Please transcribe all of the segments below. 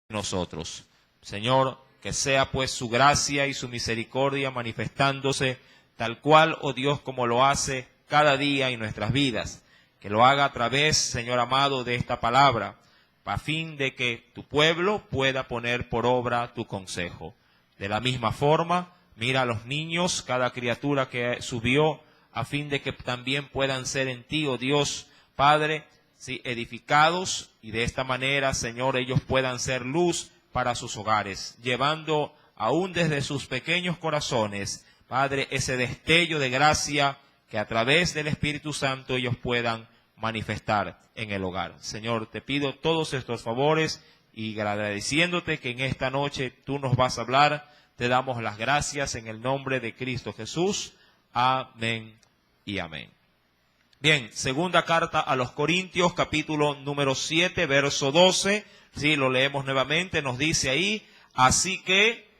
nosotros. Señor, que sea pues su gracia y su misericordia manifestándose tal cual, oh Dios, como lo hace cada día en nuestras vidas. Que lo haga a través, Señor amado, de esta palabra, a fin de que tu pueblo pueda poner por obra tu consejo. De la misma forma, mira a los niños, cada criatura que subió, a fin de que también puedan ser en ti, oh Dios, Padre, sí, edificados, y de esta manera, Señor, ellos puedan ser luz para sus hogares, llevando aún desde sus pequeños corazones, Padre, ese destello de gracia que a través del Espíritu Santo ellos puedan manifestar en el hogar. Señor, te pido todos estos favores y agradeciéndote que en esta noche tú nos vas a hablar, te damos las gracias en el nombre de Cristo Jesús. Amén y amén. Bien, segunda carta a los Corintios, capítulo número 7, verso 12. Sí, lo leemos nuevamente, nos dice ahí: así que,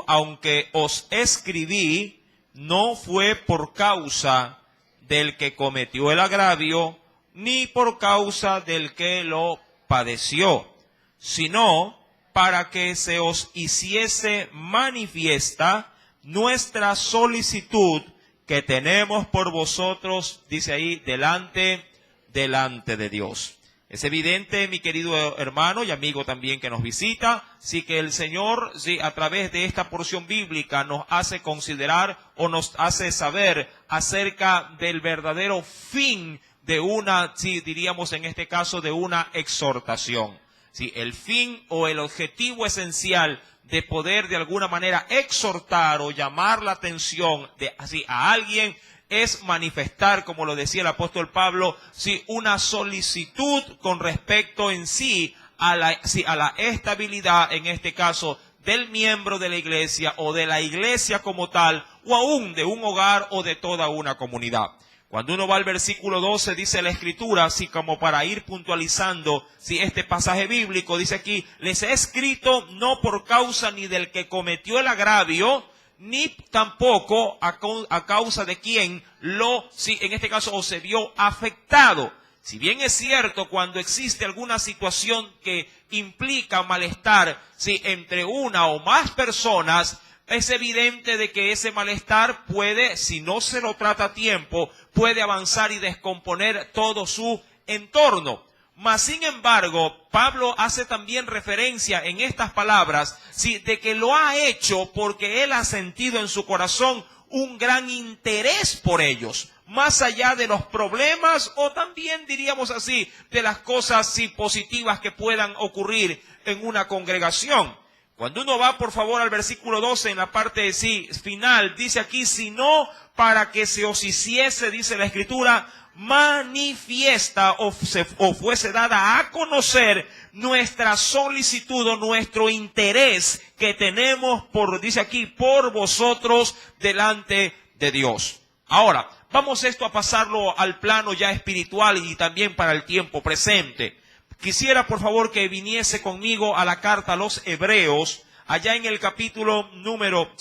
aunque os escribí, no fue por causa del que cometió el agravio, ni por causa del que lo padeció, sino para que se os hiciese manifiesta nuestra solicitud que tenemos por vosotros, dice ahí, delante de Dios. Es evidente, mi querido hermano y amigo también que nos visita, sí, que el Señor, sí, a través de esta porción bíblica nos hace considerar o nos hace saber acerca del verdadero fin de una, sí, diríamos en este caso, de una exhortación. Sí, el fin o el objetivo esencial de poder de alguna manera exhortar o llamar la atención de así a alguien es manifestar, como lo decía el apóstol Pablo, sí, una solicitud con respecto en sí a la estabilidad, en este caso, del miembro de la iglesia o de la iglesia como tal, o aún de un hogar o de toda una comunidad. Cuando uno va al versículo 12, dice la Escritura, así como para ir puntualizando, si este pasaje bíblico dice aquí: les he escrito no por causa ni del que cometió el agravio, ni tampoco a causa de quien en este caso, o se vio afectado. Si bien es cierto, cuando existe alguna situación que implica malestar, entre una o más personas, es evidente de que ese malestar puede, si no se lo trata a tiempo, puede avanzar y descomponer todo su entorno. Mas, sin embargo, Pablo hace también referencia en estas palabras, de que lo ha hecho porque él ha sentido en su corazón un gran interés por ellos, más allá de los problemas o también, diríamos así, de las cosas positivas que puedan ocurrir en una congregación. Cuando uno va, por favor, al versículo 12, en la parte final, dice aquí: sino para que se os hiciese, dice la Escritura, manifiesta o fuese dada a conocer nuestra solicitud o nuestro interés que tenemos dice aquí, por vosotros delante de Dios. Ahora, vamos a pasarlo al plano ya espiritual y también para el tiempo presente. Quisiera, por favor, que viniese conmigo a la carta a los Hebreos, allá en el capítulo número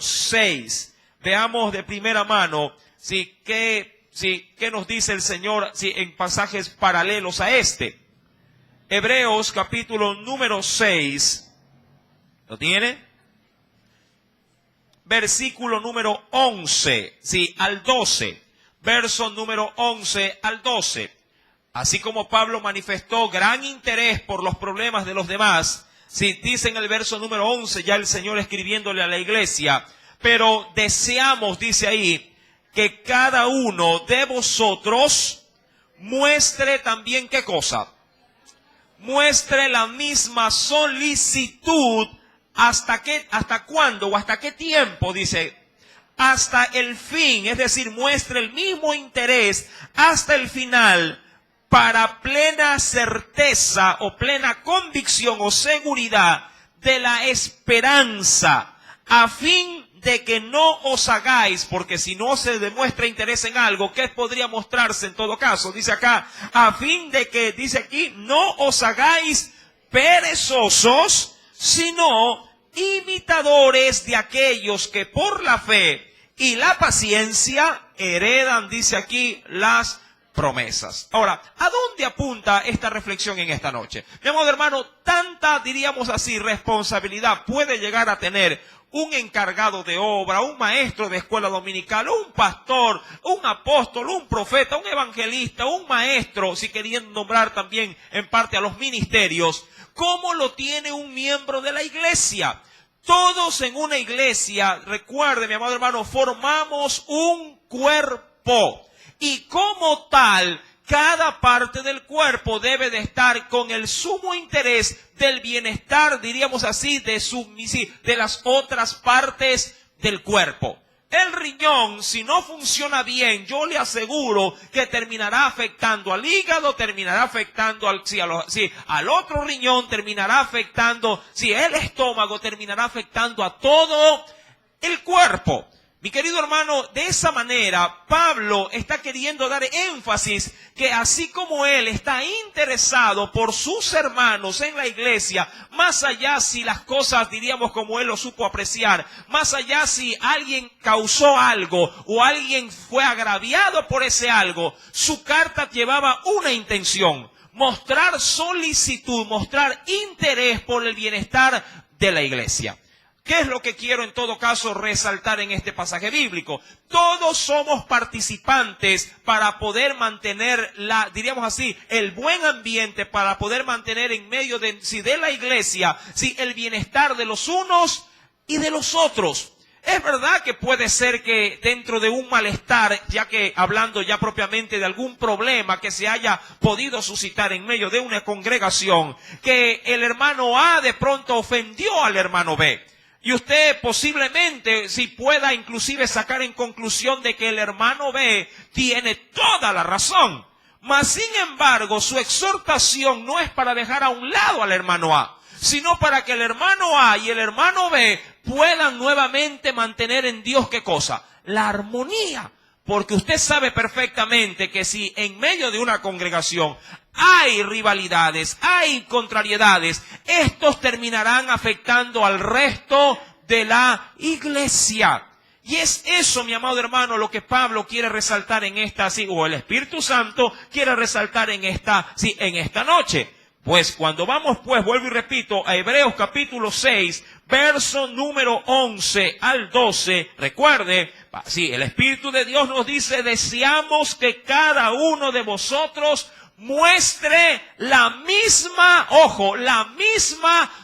6. Veamos de primera mano, qué nos dice el Señor, en pasajes paralelos a este. Hebreos, capítulo número 6. ¿Lo tiene? Versículo número 11, al 12. Verso número 11 al 12. Así como Pablo manifestó gran interés por los problemas de los demás, dice en el verso número 11, ya el Señor escribiéndole a la iglesia: pero deseamos, dice ahí, que cada uno de vosotros muestre también, ¿qué cosa? Muestre la misma solicitud. ¿Hasta cuándo o hasta qué tiempo? Dice, hasta el fin, es decir, muestre el mismo interés hasta el final, para plena certeza o plena convicción o seguridad de la esperanza, a fin de que no os hagáis, porque si no se demuestra interés en algo, ¿qué podría mostrarse en todo caso? Dice acá, a fin de que, dice aquí, no os hagáis perezosos, sino imitadores de aquellos que por la fe y la paciencia heredan, dice aquí, las promesas. Ahora, ¿a dónde apunta esta reflexión en esta noche? Mi amado hermano, tanta, diríamos así, responsabilidad puede llegar a tener un encargado de obra, un maestro de escuela dominical, un pastor, un apóstol, un profeta, un evangelista, un maestro, si querían nombrar también en parte a los ministerios, como lo tiene un miembro de la iglesia. Todos en una iglesia, recuerde, mi amado hermano, formamos un cuerpo. Y como tal, cada parte del cuerpo debe de estar con el sumo interés del bienestar, diríamos así, de las otras partes del cuerpo. El riñón, si no funciona bien, yo le aseguro que terminará afectando al hígado, terminará afectando al otro riñón, terminará afectando, el estómago, terminará afectando a todo el cuerpo. Mi querido hermano, de esa manera, Pablo está queriendo dar énfasis que así como él está interesado por sus hermanos en la iglesia, más allá si las cosas, diríamos como él lo supo apreciar, más allá si alguien causó algo o alguien fue agraviado por ese algo, su carta llevaba una intención: mostrar solicitud, mostrar interés por el bienestar de la iglesia. ¿Qué es lo que quiero en todo caso resaltar en este pasaje bíblico? Todos somos participantes para poder mantener diríamos así, el buen ambiente, para poder mantener en medio de la iglesia, el bienestar de los unos y de los otros. Es verdad que puede ser que dentro de un malestar, ya que hablando ya propiamente de algún problema que se haya podido suscitar en medio de una congregación, que el hermano A de pronto ofendió al hermano B. Y usted posiblemente pueda inclusive sacar en conclusión de que el hermano B tiene toda la razón. Mas sin embargo, su exhortación no es para dejar a un lado al hermano A, sino para que el hermano A y el hermano B puedan nuevamente mantener en Dios, ¿qué cosa? La armonía. Porque usted sabe perfectamente que si en medio de una congregación hay rivalidades, hay contrariedades, estos terminarán afectando al resto de la iglesia. Y es eso, mi amado hermano, lo que Pablo quiere resaltar en esta, o el Espíritu Santo quiere resaltar en esta noche. Pues cuando vamos, vuelvo y repito, a Hebreos capítulo 6, verso número 11 al 12, recuerde, el Espíritu de Dios nos dice: deseamos que cada uno de vosotros muestre la misma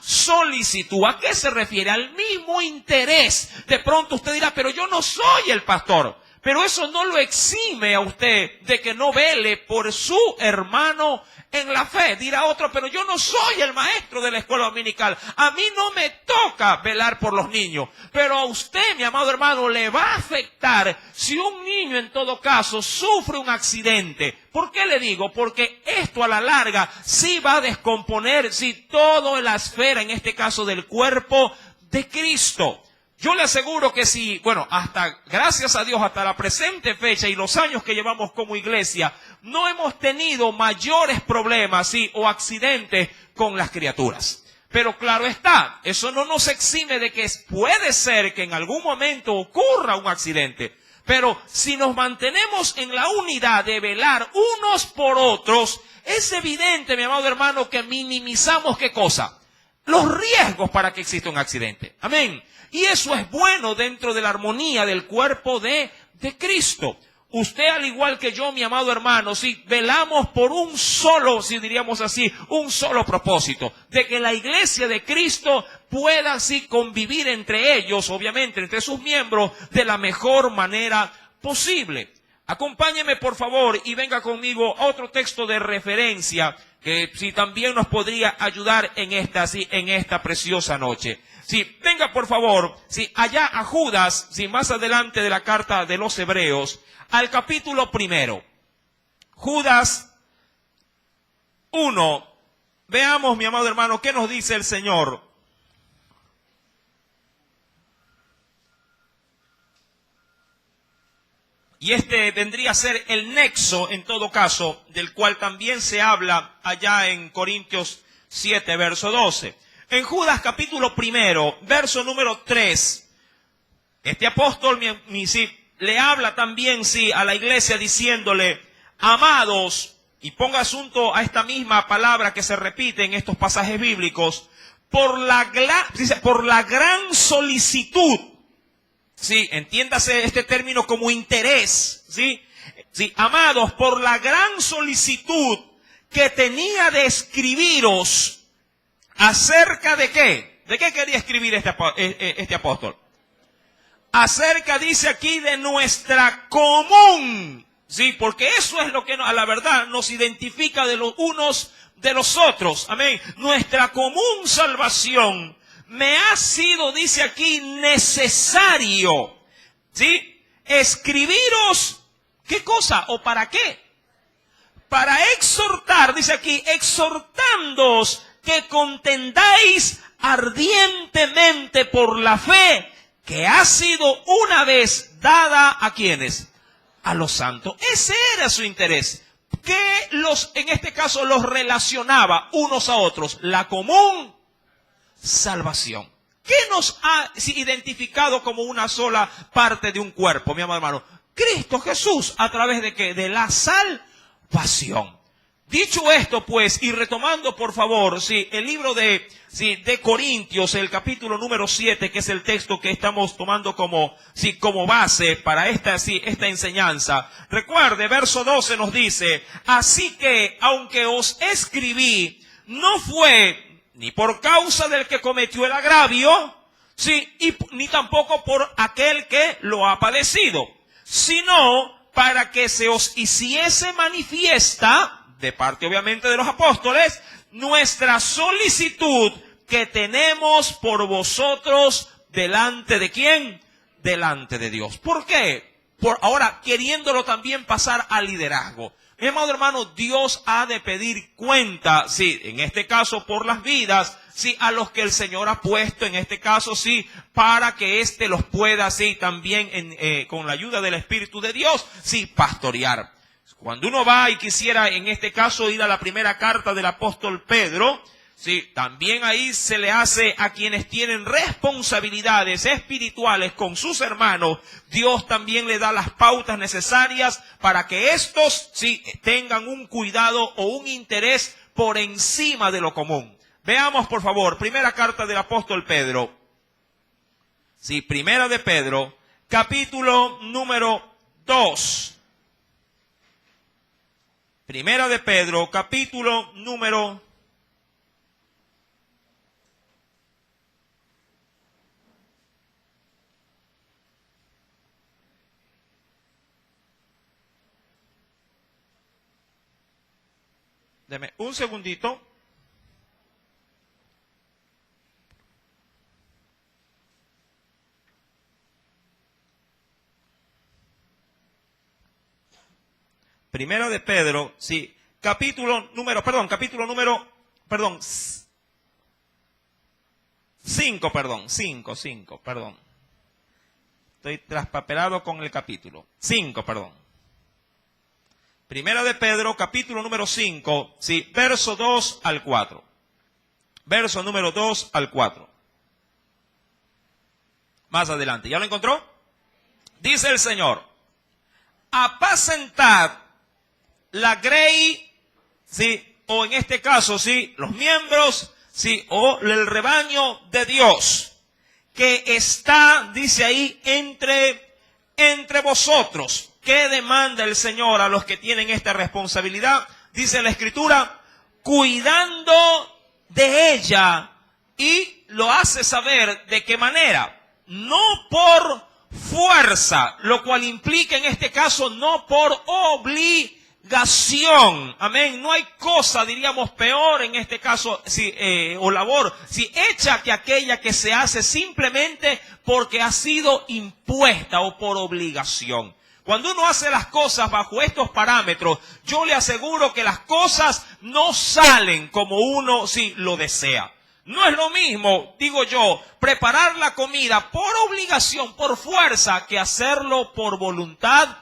solicitud. ¿A qué se refiere? Al mismo interés. De pronto usted dirá: pero yo no soy el pastor. Pero eso no lo exime a usted de que no vele por su hermano en la fe. Dirá otro: pero yo no soy el maestro de la escuela dominical. A mí no me toca velar por los niños. Pero a usted, mi amado hermano, le va a afectar si un niño en todo caso sufre un accidente. ¿Por qué le digo? Porque esto a la larga sí va a descomponer toda la esfera, en este caso del cuerpo de Cristo. Yo le aseguro que gracias a Dios, hasta la presente fecha y los años que llevamos como iglesia, no hemos tenido mayores problemas, o accidentes con las criaturas. Pero claro está, eso no nos exime de que puede ser que en algún momento ocurra un accidente. Pero si nos mantenemos en la unidad de velar unos por otros, es evidente, mi amado hermano, que minimizamos ¿qué cosa? Los riesgos para que exista un accidente. Amén. Y eso es bueno dentro de la armonía del cuerpo de Cristo. Usted, al igual que yo, mi amado hermano, velamos por un solo propósito, de que la iglesia de Cristo pueda convivir entre ellos, obviamente, entre sus miembros, de la mejor manera posible. Acompáñeme, por favor, y venga conmigo a otro texto de referencia que también nos podría ayudar en esta preciosa noche. Venga por favor, allá a Judas, más adelante de la carta de los Hebreos, al capítulo 1. Judas 1. Veamos, mi amado hermano, qué nos dice el Señor. Y este vendría a ser el nexo, en todo caso, del cual también se habla allá en Corintios 7, verso 12. En Judas capítulo 1, verso número 3, este apóstol le habla también, a la iglesia diciéndole: amados, y ponga asunto a esta misma palabra que se repite en estos pasajes bíblicos, por la gran solicitud, sí, entiéndase este término como interés, sí, amados, por la gran solicitud que tenía de escribiros acerca de ¿qué? ¿De qué quería escribir este apóstol? Acerca, dice aquí, de nuestra común, sí, porque eso es lo que a la verdad nos identifica de los unos de los otros, amén. Nuestra común salvación me ha sido, dice aquí, necesario, sí, escribiros, ¿qué cosa? ¿O para qué? Para exhortar, dice aquí, exhortándoos que contendáis ardientemente por la fe que ha sido una vez dada ¿a quiénes? A los santos. Ese era su interés. ¿Qué en este caso los relacionaba unos a otros? La común salvación. ¿Qué nos ha identificado como una sola parte de un cuerpo, mi amado hermano? Cristo Jesús, ¿a través de qué? De la salvación. Dicho esto, pues, y retomando, por favor, el libro de Corintios, el capítulo número 7, que es el texto que estamos tomando como base para esta enseñanza. Recuerde, verso 12 nos dice, así que, aunque os escribí, no fue ni por causa del que cometió el agravio, ni tampoco por aquel que lo ha padecido, sino para que se os hiciese manifiesta, de parte obviamente de los apóstoles, nuestra solicitud que tenemos por vosotros delante de ¿quién? Delante de Dios. ¿Por qué? Ahora, queriéndolo también pasar al liderazgo. Mi amado hermano, Dios ha de pedir cuenta, en este caso por las vidas, a los que el Señor ha puesto, en este caso, para que éste los pueda, también con la ayuda del Espíritu de Dios, pastorear. Cuando uno va y quisiera, en este caso, ir a la primera carta del apóstol Pedro, también ahí se le hace a quienes tienen responsabilidades espirituales con sus hermanos, Dios también le da las pautas necesarias para que estos, tengan un cuidado o un interés por encima de lo común. Veamos, por favor, primera carta del apóstol Pedro. Primera de Pedro, capítulo número 2. Primera de Pedro, capítulo número 2. Deme un segundito. Primera de Pedro, capítulo número 5, perdón. Estoy traspapelado con el capítulo. 5, perdón. Primera de Pedro, capítulo número 5, verso 2 al 4. Verso número 2 al 4. Más adelante, ¿ya lo encontró? Dice el Señor, apacentad la grey, o en este caso, los miembros, o el rebaño de Dios, que está, dice ahí, entre vosotros. ¿Qué demanda el Señor a los que tienen esta responsabilidad? Dice la Escritura, cuidando de ella, y lo hace saber de qué manera. No por fuerza, lo cual implica en este caso no por obligación. Amén. No hay cosa, diríamos, peor en este caso, o labor, hecha que aquella que se hace simplemente porque ha sido impuesta o por obligación. Cuando uno hace las cosas bajo estos parámetros, yo le aseguro que las cosas no salen como uno lo desea. No es lo mismo, digo yo, preparar la comida por obligación, por fuerza, que hacerlo por voluntad,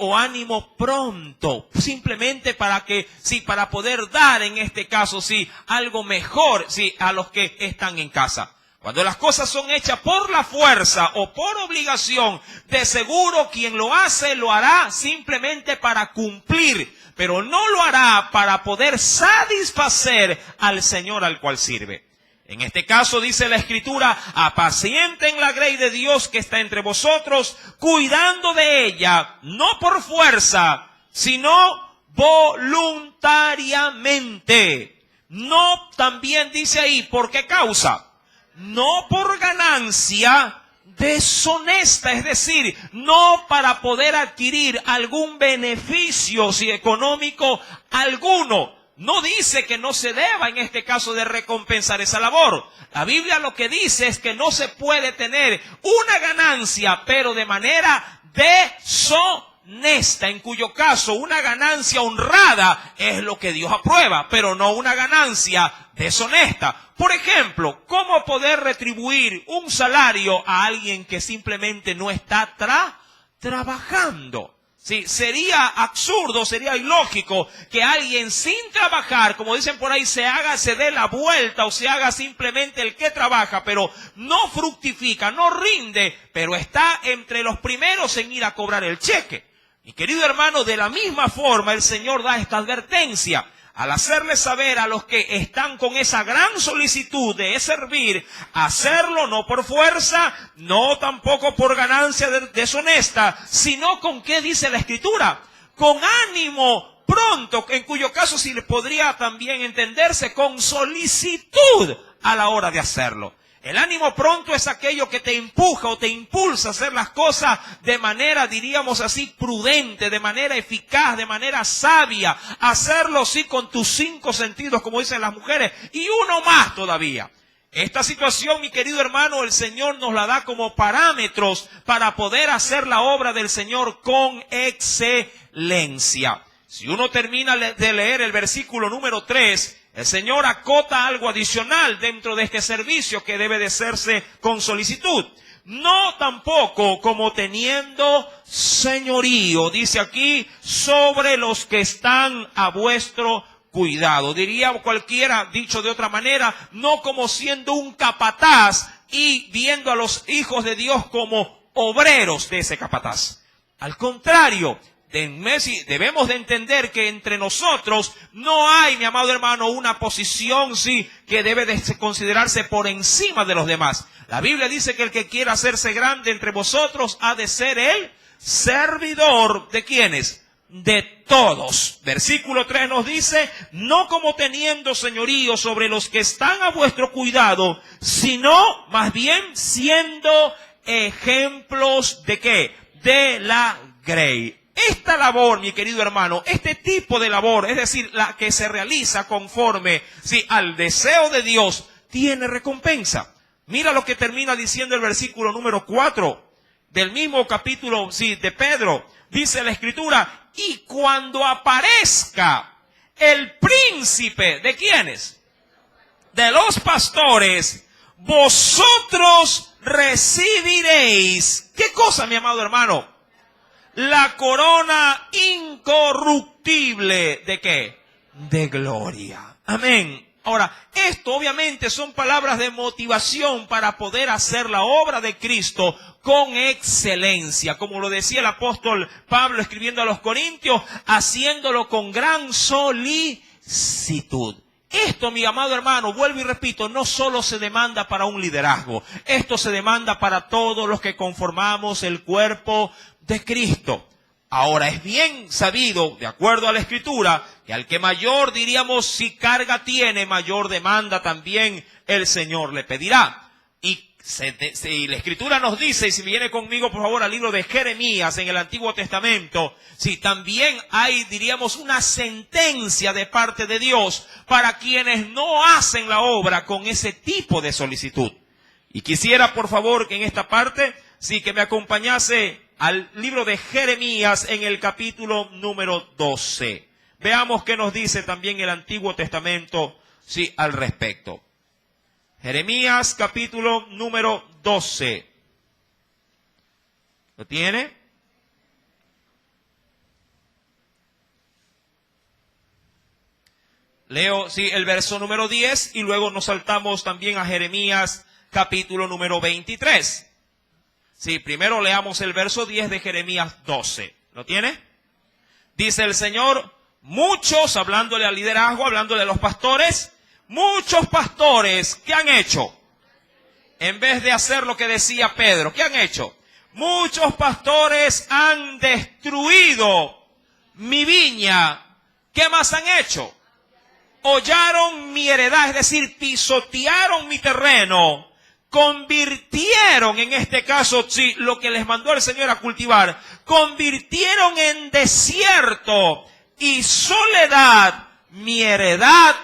o ánimo pronto, simplemente para poder dar en este caso, algo mejor, a los que están en casa. Cuando las cosas son hechas por la fuerza o por obligación, de seguro quien lo hace lo hará simplemente para cumplir, pero no lo hará para poder satisfacer al Señor al cual sirve. En este caso dice la Escritura, apacienten la grey de Dios que está entre vosotros, cuidando de ella, no por fuerza, sino voluntariamente. No, también dice ahí, ¿por qué causa? No por ganancia deshonesta, es decir, no para poder adquirir algún beneficio económico alguno. No dice que no se deba en este caso de recompensar esa labor. La Biblia lo que dice es que no se puede tener una ganancia, pero de manera deshonesta, en cuyo caso una ganancia honrada es lo que Dios aprueba, pero no una ganancia deshonesta. Por ejemplo, ¿cómo poder retribuir un salario a alguien que simplemente no está trabajando? Sí, sería absurdo, sería ilógico que alguien sin trabajar, como dicen por ahí, se dé la vuelta o se haga simplemente el que trabaja, pero no fructifica, no rinde, pero está entre los primeros en ir a cobrar el cheque. Mi querido hermano, de la misma forma el Señor da esta advertencia. Al hacerle saber a los que están con esa gran solicitud de servir, hacerlo no por fuerza, no tampoco por ganancia deshonesta, sino con ¿qué dice la Escritura? Con ánimo pronto, en cuyo caso sí le podría también entenderse con solicitud a la hora de hacerlo. El ánimo pronto es aquello que te empuja o te impulsa a hacer las cosas de manera, diríamos así, prudente, de manera eficaz, de manera sabia. Hacerlo sí con tus 5 sentidos, como dicen las mujeres, y uno más todavía. Esta situación, mi querido hermano, el Señor nos la da como parámetros para poder hacer la obra del Señor con excelencia. Si uno termina de leer el versículo número 3, el Señor acota algo adicional dentro de este servicio que debe de hacerse con solicitud. No tampoco como teniendo señorío, dice aquí, sobre los que están a vuestro cuidado. Diría cualquiera, dicho de otra manera, no como siendo un capataz y viendo a los hijos de Dios como obreros de ese capataz. Al contrario, debemos de entender que entre nosotros no hay, mi amado hermano, una posición que debe de considerarse por encima de los demás. La Biblia dice que el que quiera hacerse grande entre vosotros ha de ser el servidor ¿de quiénes? De todos. Versículo 3 nos dice, no como teniendo señorío sobre los que están a vuestro cuidado, sino más bien siendo ejemplos ¿de qué? De la grey. Esta labor, mi querido hermano, este tipo de labor, es decir, la que se realiza conforme al deseo de Dios, tiene recompensa. Mira lo que termina diciendo el versículo número 4 del mismo capítulo de Pedro. Dice la Escritura, y cuando aparezca el príncipe, ¿de quiénes? De los pastores, vosotros recibiréis, ¿qué cosa, mi amado hermano? La corona incorruptible, ¿de qué? De gloria. Amén. Ahora, esto obviamente son palabras de motivación para poder hacer la obra de Cristo con excelencia. Como lo decía el apóstol Pablo escribiendo a los Corintios, haciéndolo con gran solicitud. Esto, mi amado hermano, vuelvo y repito, no solo se demanda para un liderazgo. Esto se demanda para todos los que conformamos el cuerpo de Cristo. Ahora es bien sabido, de acuerdo a la Escritura, que al que mayor, diríamos, si carga tiene, mayor demanda también el Señor le pedirá. Y la Escritura nos dice, y si viene conmigo por favor al libro de Jeremías en el Antiguo Testamento, también hay, diríamos, una sentencia de parte de Dios para quienes no hacen la obra con ese tipo de solicitud. Y quisiera por favor que en esta parte, que me acompañase al libro de Jeremías en el capítulo número 12. Veamos qué nos dice también el Antiguo Testamento, al respecto. Jeremías capítulo número 12. ¿Lo tiene? Leo, el verso número 10 y luego nos saltamos también a Jeremías capítulo número 23. Sí, primero leamos el verso 10 de Jeremías 12. ¿Lo tiene? Dice el Señor, muchos, hablándole al liderazgo, hablándole a los pastores, muchos pastores, ¿qué han hecho? En vez de hacer lo que decía Pedro, ¿qué han hecho? Muchos pastores han destruido mi viña. ¿Qué más han hecho? Hollaron mi heredad, es decir, pisotearon mi terreno. Convirtieron, en este caso, sí, lo que les mandó el Señor a cultivar, convirtieron en desierto y soledad mi heredad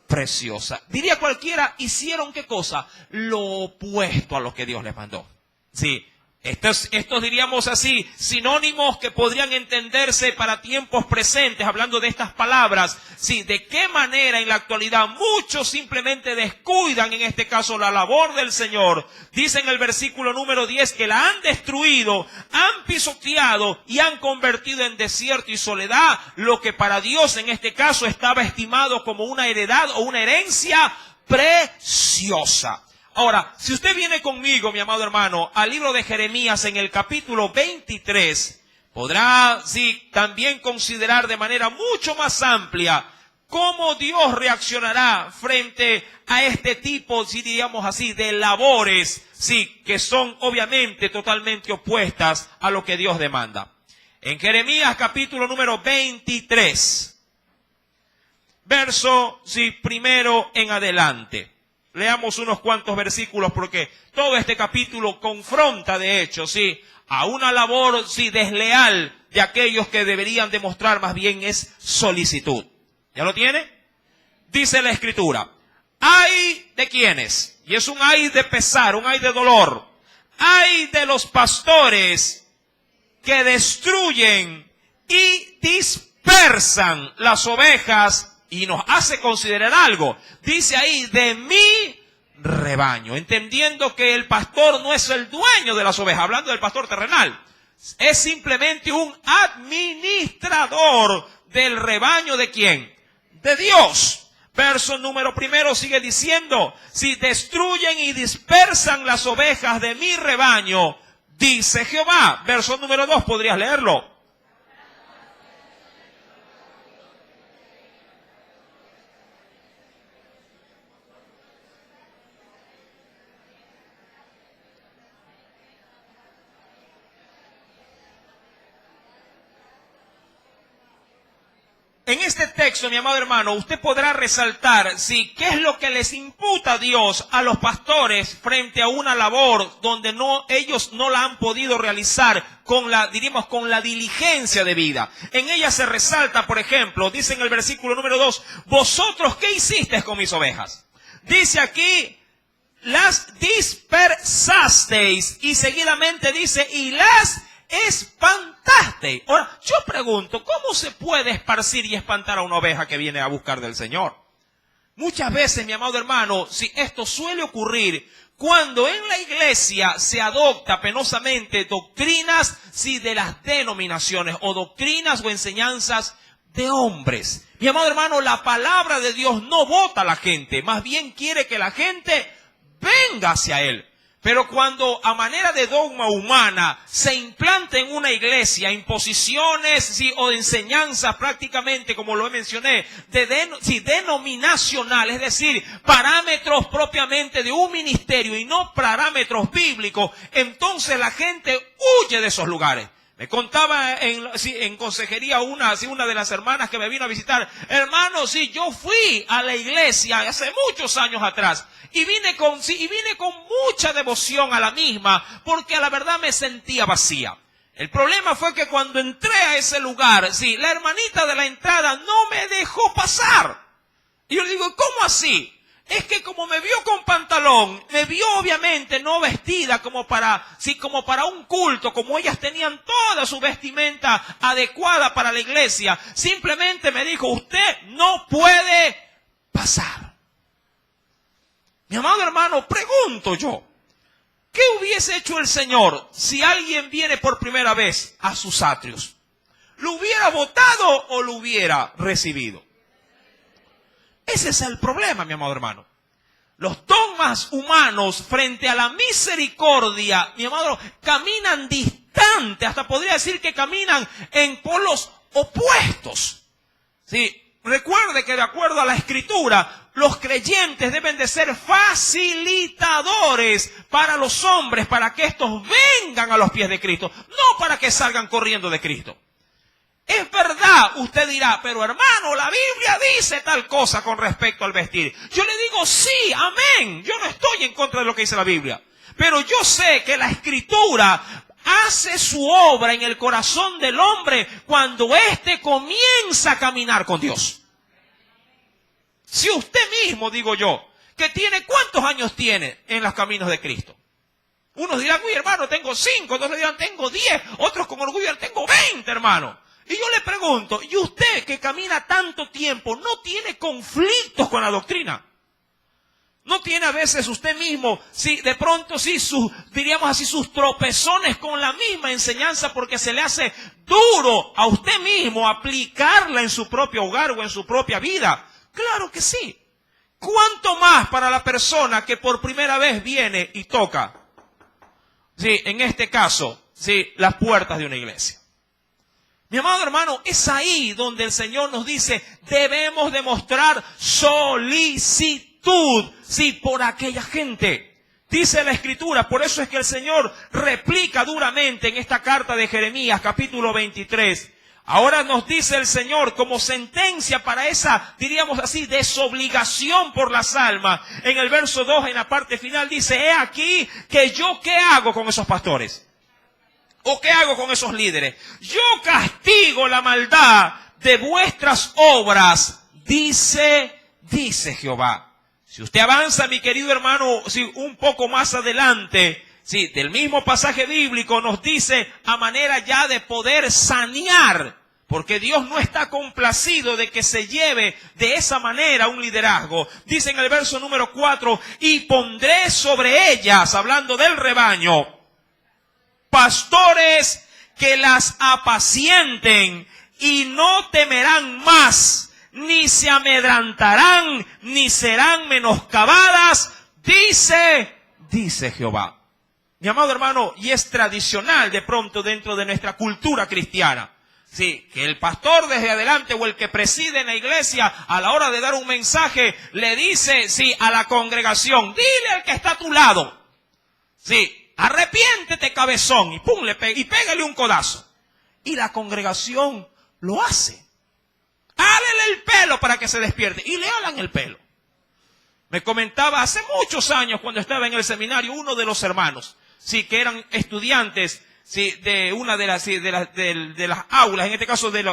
preciosa. Diría cualquiera, hicieron ¿qué cosa? Lo opuesto a lo que Dios les mandó. Sí. Estos diríamos así, sinónimos que podrían entenderse para tiempos presentes, hablando de estas palabras. Sí, de qué manera en la actualidad muchos simplemente descuidan, en este caso, la labor del Señor. Dice en el versículo número 10 que la han destruido, han pisoteado y han convertido en desierto y soledad lo que para Dios en este caso estaba estimado como una heredad o una herencia preciosa. Ahora, si usted viene conmigo, mi amado hermano, al libro de Jeremías en el capítulo 23, podrá, sí, también considerar de manera mucho más amplia cómo Dios reaccionará frente a este tipo, si diríamos así, de labores, sí, que son obviamente totalmente opuestas a lo que Dios demanda. En Jeremías capítulo número 23, verso, sí, primero en adelante. Leamos unos cuantos versículos porque todo este capítulo confronta, de hecho, sí, a una labor, sí, desleal de aquellos que deberían demostrar más bien es solicitud. ¿Ya lo tiene? Dice la Escritura, ay de quienes, y es un ay de pesar, un ay de dolor, ay de los pastores que destruyen y dispersan las ovejas. Y nos hace considerar algo. Dice ahí, de mi rebaño. Entendiendo que el pastor no es el dueño de las ovejas. Hablando del pastor terrenal. Es simplemente un administrador del rebaño ¿de quién? De Dios. Verso número primero sigue diciendo, si destruyen y dispersan las ovejas de mi rebaño, dice Jehová. Verso número 2, podrías leerlo. En este texto, mi amado hermano, usted podrá resaltar, sí, qué es lo que les imputa Dios a los pastores frente a una labor donde ellos no la han podido realizar con la diligencia debida. En ella se resalta, por ejemplo, dice en el versículo número 2, vosotros, ¿qué hicisteis con mis ovejas? Dice aquí, las dispersasteis, y seguidamente dice, y las espantaste. Ahora, yo pregunto, ¿cómo se puede esparcir y espantar a una oveja que viene a buscar del Señor? Muchas veces, mi amado hermano, si esto suele ocurrir cuando en la iglesia se adopta penosamente doctrinas, sí, de las denominaciones, o doctrinas o enseñanzas de hombres. Mi amado hermano, la palabra de Dios no vota a la gente, más bien quiere que la gente venga hacia Él. Pero cuando a manera de dogma humana se implanta en una iglesia imposiciones, sí, o enseñanzas prácticamente, como lo mencioné, denominacional, es decir, parámetros propiamente de un ministerio y no parámetros bíblicos, entonces la gente huye de esos lugares. Me contaba en consejería una de las hermanas que me vino a visitar. Hermano, sí, yo fui a la iglesia hace muchos años atrás y vine con mucha devoción a la misma porque a la verdad me sentía vacía. El problema fue que cuando entré a ese lugar, sí, la hermanita de la entrada no me dejó pasar. Y yo le digo, ¿cómo así? Es que como me vio con pantalón, me vio obviamente no vestida como para un culto, como ellas tenían toda su vestimenta adecuada para la iglesia. Simplemente me dijo, usted no puede pasar. Mi amado hermano, pregunto yo, ¿qué hubiese hecho el Señor si alguien viene por primera vez a sus atrios? ¿Lo hubiera votado o lo hubiera recibido? Ese es el problema, mi amado hermano. Los dogmas humanos frente a la misericordia, mi amado, caminan distante, hasta podría decir que caminan en polos opuestos. Sí, recuerde que de acuerdo a la Escritura, los creyentes deben de ser facilitadores para los hombres, para que estos vengan a los pies de Cristo, no para que salgan corriendo de Cristo. Es verdad, usted dirá, pero hermano, la Biblia dice tal cosa con respecto al vestir. Yo le digo sí, amén. Yo no estoy en contra de lo que dice la Biblia. Pero yo sé que la Escritura hace su obra en el corazón del hombre cuando éste comienza a caminar con Dios. Si usted mismo, digo yo, que tiene, ¿cuántos años tiene en los caminos de Cristo? Unos dirán, uy hermano, tengo 5, otros dirán, tengo 10, otros con orgullo, tengo 20, hermano. Y yo le pregunto, ¿y usted que camina tanto tiempo no tiene conflictos con la doctrina? ¿No tiene a veces usted mismo, sí, de pronto sí, diríamos así, sus tropezones con la misma enseñanza porque se le hace duro a usted mismo aplicarla en su propio hogar o en su propia vida? Claro que sí. ¿Cuánto más para la persona que por primera vez viene y toca, sí, en este caso, sí, las puertas de una iglesia? Mi amado hermano, es ahí donde el Señor nos dice, debemos demostrar solicitud, sí, por aquella gente. Dice la Escritura, por eso es que el Señor replica duramente en esta carta de Jeremías, capítulo 23. Ahora nos dice el Señor como sentencia para esa, diríamos así, desobligación por las almas. En el verso 2, en la parte final, dice, he aquí que yo, ¿qué hago con esos pastores? ¿O qué hago con esos líderes? Yo castigo la maldad de vuestras obras, dice Jehová. Si usted avanza, mi querido hermano, si un poco más adelante, sí, del mismo pasaje bíblico nos dice a manera ya de poder sanear, porque Dios no está complacido de que se lleve de esa manera un liderazgo. Dice en el verso número 4, y pondré sobre ellas, hablando del rebaño, pastores que las apacienten y no temerán más, ni se amedrantarán, ni serán menoscabadas, dice Jehová. Mi amado hermano, y es tradicional de pronto dentro de nuestra cultura cristiana, sí, que el pastor desde adelante o el que preside en la iglesia a la hora de dar un mensaje le dice, sí, a la congregación, dile al que está a tu lado, sí, arrepiéntete, cabezón, y pum, y pégale un codazo. Y la congregación lo hace. Hálele el pelo para que se despierte. Y le halan el pelo. Me comentaba hace muchos años, cuando estaba en el seminario, uno de los hermanos, sí, que eran estudiantes, sí, de una de las, sí, de las aulas, en este caso de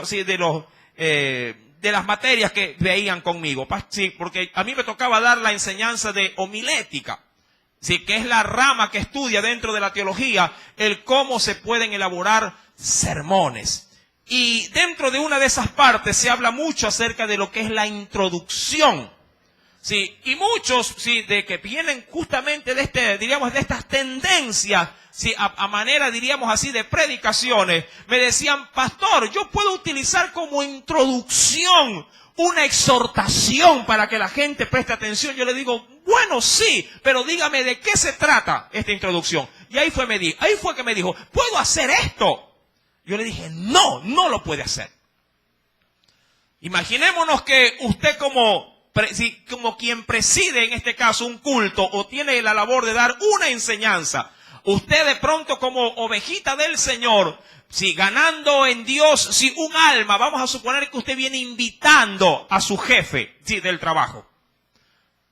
las materias que veían conmigo. Sí, porque a mí me tocaba dar la enseñanza de homilética. Sí, que es la rama que estudia dentro de la teología el cómo se pueden elaborar sermones. Y dentro de una de esas partes se habla mucho acerca de lo que es la introducción. Sí, y muchos, sí, de que vienen justamente de diríamos, de estas tendencias, sí, a manera, diríamos así, de predicaciones, me decían, pastor, yo puedo utilizar como introducción una exhortación para que la gente preste atención. Yo le digo, bueno, sí, pero dígame de qué se trata esta introducción. Y ahí fue que me dijo, ¿puedo hacer esto? Yo le dije, no lo puede hacer. Imaginémonos que usted como quien preside en este caso un culto o tiene la labor de dar una enseñanza, usted de pronto como ovejita del Señor, si ganando en Dios, si un alma, vamos a suponer que usted viene invitando a su jefe, sí, del trabajo,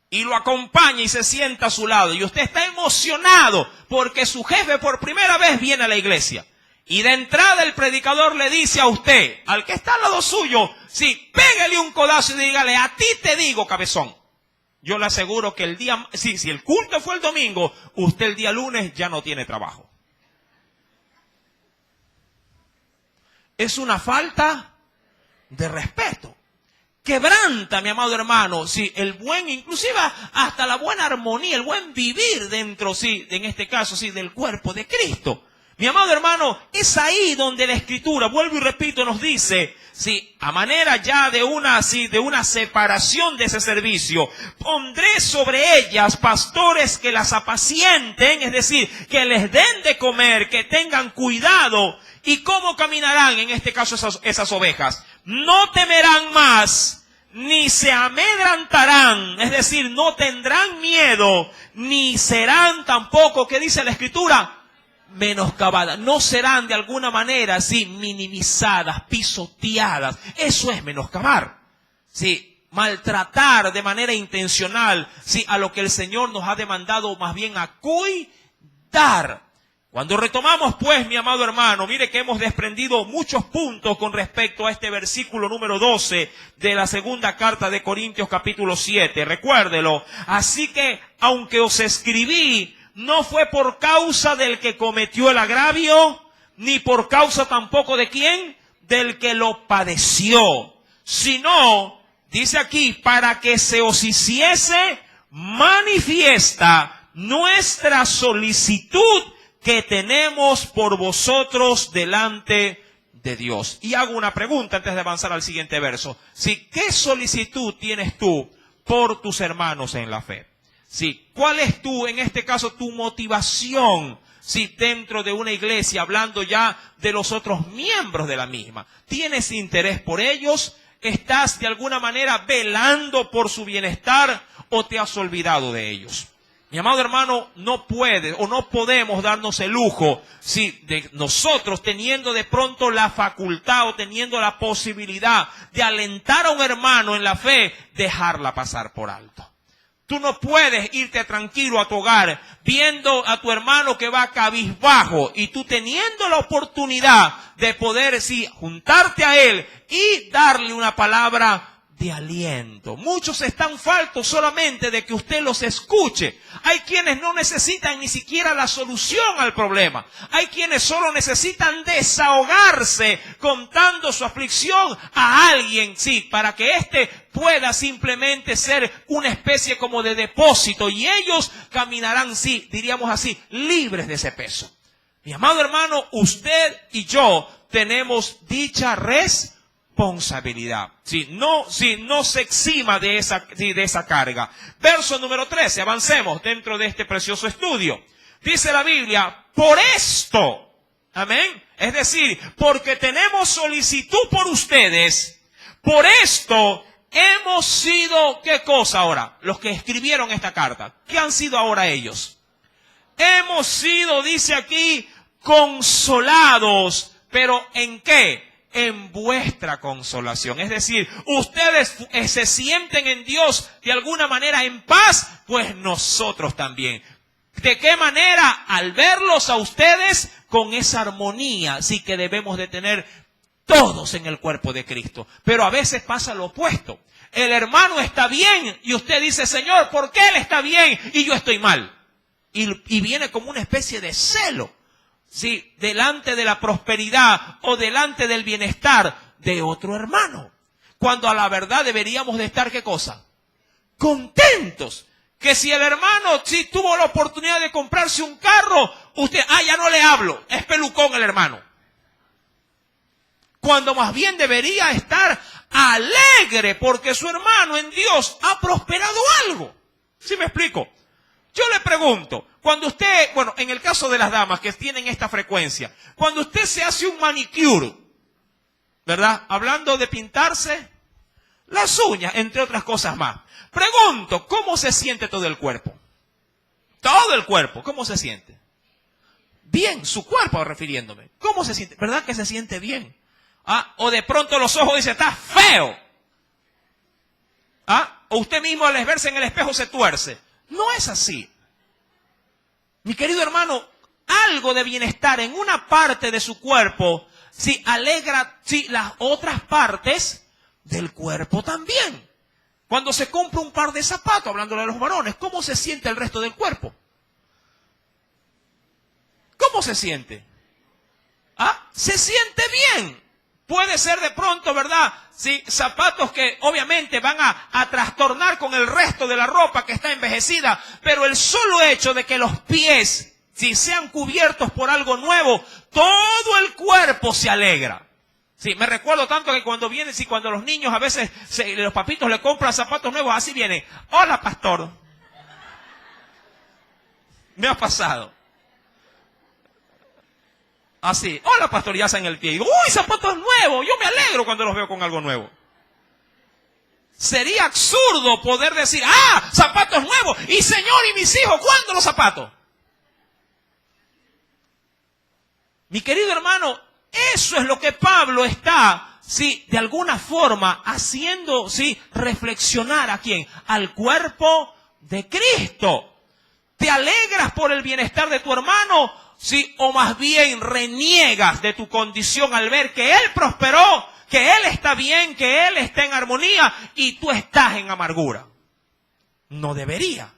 y lo acompaña y se sienta a su lado, y usted está emocionado porque su jefe por primera vez viene a la iglesia, y de entrada el predicador le dice a usted, al que está al lado suyo, sí, pégale un codazo y dígale, a ti te digo, cabezón. Yo le aseguro que si el culto fue el domingo, usted el día lunes ya no tiene trabajo. Es una falta de respeto. Quebranta, mi amado hermano, sí, inclusive hasta la buena armonía, el buen vivir dentro, sí, en este caso, sí, del cuerpo de Cristo. Mi amado hermano, es ahí donde la Escritura, vuelvo y repito, nos dice, sí, a manera ya de una separación de ese servicio, pondré sobre ellas pastores que las apacienten, es decir, que les den de comer, que tengan cuidado. ¿Y cómo caminarán en este caso esas ovejas? No temerán más, ni se amedrantarán, es decir, no tendrán miedo, ni serán tampoco, ¿qué dice la Escritura? Menoscabadas. No serán de alguna manera así minimizadas, pisoteadas. Eso es menoscabar. Sí, maltratar de manera intencional, sí, a lo que el Señor nos ha demandado más bien a cuidar. Cuando retomamos pues, mi amado hermano, mire que hemos desprendido muchos puntos con respecto a este versículo número 12 de la segunda carta de Corintios capítulo 7. Recuérdelo. Así que, aunque os escribí, no fue por causa del que cometió el agravio, ni por causa tampoco de quién, del que lo padeció, sino, dice aquí, para que se os hiciese manifiesta nuestra solicitud que tenemos por vosotros delante de Dios. Y hago una pregunta antes de avanzar al siguiente verso. Sí, ¿qué solicitud tienes tú por tus hermanos en la fe? Sí, ¿cuál es en este caso, tu motivación? Sí, dentro de una iglesia, hablando ya de los otros miembros de la misma. ¿Tienes interés por ellos? ¿Estás de alguna manera velando por su bienestar o te has olvidado de ellos? Mi amado hermano, no puede o no podemos darnos el lujo, sí, de nosotros teniendo de pronto la facultad o teniendo la posibilidad de alentar a un hermano en la fe, dejarla pasar por alto. Tú no puedes irte tranquilo a tu hogar viendo a tu hermano que va cabizbajo y tú teniendo la oportunidad de poder, sí, juntarte a él y darle una palabra de aliento. Muchos están faltos solamente de que usted los escuche. Hay quienes no necesitan ni siquiera la solución al problema. Hay quienes solo necesitan desahogarse contando su aflicción a alguien, sí, para que éste pueda simplemente ser una especie como de depósito y ellos caminarán, sí, diríamos así, libres de ese peso. Mi amado hermano, usted y yo tenemos dicha responsabilidad. No se exima de esa carga. Verso número 13, avancemos dentro de este precioso estudio. Dice la Biblia, por esto, amén, es decir, porque tenemos solicitud por ustedes, por esto hemos sido, ¿qué cosa ahora? Los que escribieron esta carta, ¿qué han sido ahora ellos? Hemos sido, dice aquí, consolados, pero ¿en qué? En vuestra consolación. Es decir, ustedes se sienten en Dios de alguna manera en paz, pues nosotros también. ¿De qué manera? Al verlos a ustedes con esa armonía, sí que debemos de tener todos en el cuerpo de Cristo. Pero a veces pasa lo opuesto. El hermano está bien y usted dice, Señor, ¿por qué él está bien y yo estoy mal? Y viene como una especie de celo. Sí, delante de la prosperidad o delante del bienestar de otro hermano. Cuando a la verdad deberíamos de estar, ¿qué cosa? Contentos. Que si el hermano sí tuvo la oportunidad de comprarse un carro, usted, ya no le hablo, es pelucón el hermano. Cuando más bien debería estar alegre porque su hermano en Dios ha prosperado algo. ¿Sí me explico? Yo le pregunto, cuando usted, en el caso de las damas que tienen esta frecuencia, cuando usted se hace un manicure, ¿verdad? Hablando de pintarse las uñas, entre otras cosas más. Pregunto, ¿cómo se siente todo el cuerpo? Todo el cuerpo, ¿cómo se siente? Bien, su cuerpo refiriéndome. ¿Cómo se siente? ¿Verdad que se siente bien? O de pronto los ojos dicen, está feo. O usted mismo al verse en el espejo se tuerce. No es así. Mi querido hermano, algo de bienestar en una parte de su cuerpo, sí, alegra, sí, las otras partes del cuerpo también. Cuando se compra un par de zapatos, hablando de los varones, ¿cómo se siente el resto del cuerpo? ¿Cómo se siente? Se siente bien. Puede ser de pronto, ¿verdad? Sí, zapatos que obviamente van a trastornar con el resto de la ropa que está envejecida, pero el solo hecho de que los pies si sean cubiertos por algo nuevo, todo el cuerpo se alegra. Sí, me recuerdo tanto que cuando vienen, sí, cuando los niños a veces, los papitos le compran zapatos nuevos, así viene. Hola, pastor. Me ha pasado. Así, hola, pastor, ya en el pie. Y digo, uy, zapatos nuevos. Yo me alegro cuando los veo con algo nuevo. Sería absurdo poder decir, zapatos nuevos. Y señor, y mis hijos, ¿cuándo los zapatos? Mi querido hermano, eso es lo que Pablo está, sí, de alguna forma haciendo, sí, reflexionar ¿a quién? Al cuerpo de Cristo. ¿Te alegras por el bienestar de tu hermano? Sí, o más bien reniegas de tu condición al ver que él prosperó, que él está bien, que él está en armonía y tú estás en amargura. No debería.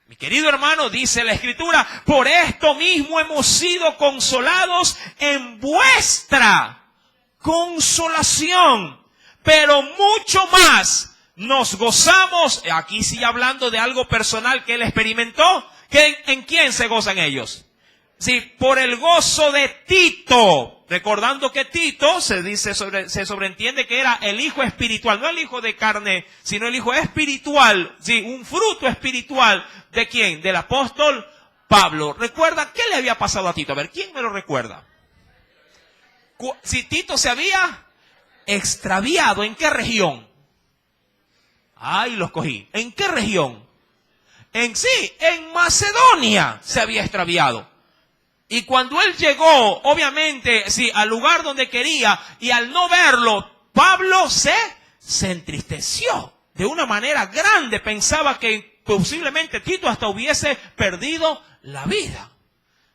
Mi querido hermano, dice la Escritura, por esto mismo hemos sido consolados en vuestra consolación, pero mucho más nos gozamos, aquí sigue hablando de algo personal que él experimentó, que ¿en quién se gozan ellos? Sí, por el gozo de Tito, recordando que Tito se sobreentiende que era el hijo espiritual, no el hijo de carne, sino el hijo espiritual, sí, un fruto espiritual, ¿de quién? Del apóstol Pablo. ¿Recuerda qué le había pasado a Tito? A ver, ¿quién me lo recuerda? Si Tito se había extraviado, ¿en qué región? Ay, los cogí. ¿En qué región? En Macedonia se había extraviado. Y cuando él llegó, obviamente, sí, al lugar donde quería, y al no verlo, Pablo se entristeció de una manera grande. Pensaba que posiblemente Tito hasta hubiese perdido la vida.